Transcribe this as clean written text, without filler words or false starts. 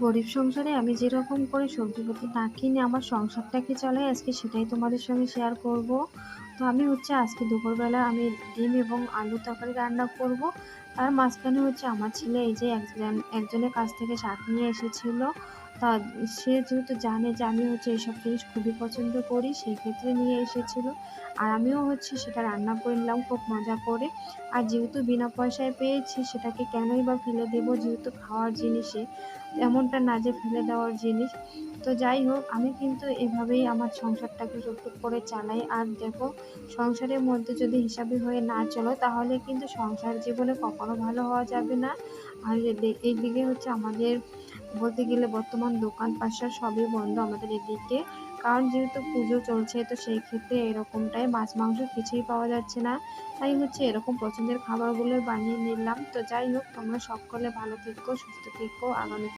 গরিব সংসারে আমি যেরকম করে সবজিপাতি না কিনে আমার সংসারটাকে চালাই, আজকে সেটাই তোমাদের সঙ্গে শেয়ার করব। তো আমি আজকে দুপুরবেলা আমি ডিম এবং আলু তরকারি রান্না করব। তার মাঝখানে আমার ছেলে এই যে একজনের কাছ থেকে শাক নিয়ে এসেছিল। তা সে যেহেতু জানে যে আমি এসব জিনিস খুবই পছন্দ করি, সেই ক্ষেত্রে নিয়ে এসেছিল। আর আমিও সেটা রান্না করে নিলাম খুব মজা করে। আর যেহেতু বিনা পয়সায় পেয়েছি, সেটাকে কেনই বা ফেলে দেবো, যেহেতু খাওয়ার জিনিসে এমনটা না যে ফেলে দেওয়ার জিনিস। তো যাই হোক, আমি কিন্তু এভাবেই আমার সংসারটাকে টুকটুক করে চালাই। আর দেখো, সংসারের মধ্যে যদি হিসাবি হয়ে না চলো, তাহলে কিন্তু সংসার জীবনে কখনো ভালো হওয়া যাবে না। আর এইদিকে আমাদের বলতে গেলে বর্তমান দোকান পাশার সবই বন্ধ আমাদের এদিকে। কারণ যেহেতু পুজো চলছে, তো সেই ক্ষেত্রে এরকমটাই, মাছ মাংস কিছুই পাওয়া যাচ্ছে না। তাই এরকম পছন্দের খাবারগুলো বানিয়ে নিলাম। তো যাই হোক, তোমরা সকলে ভালো থেকো, সুস্থ থেকো। আগামী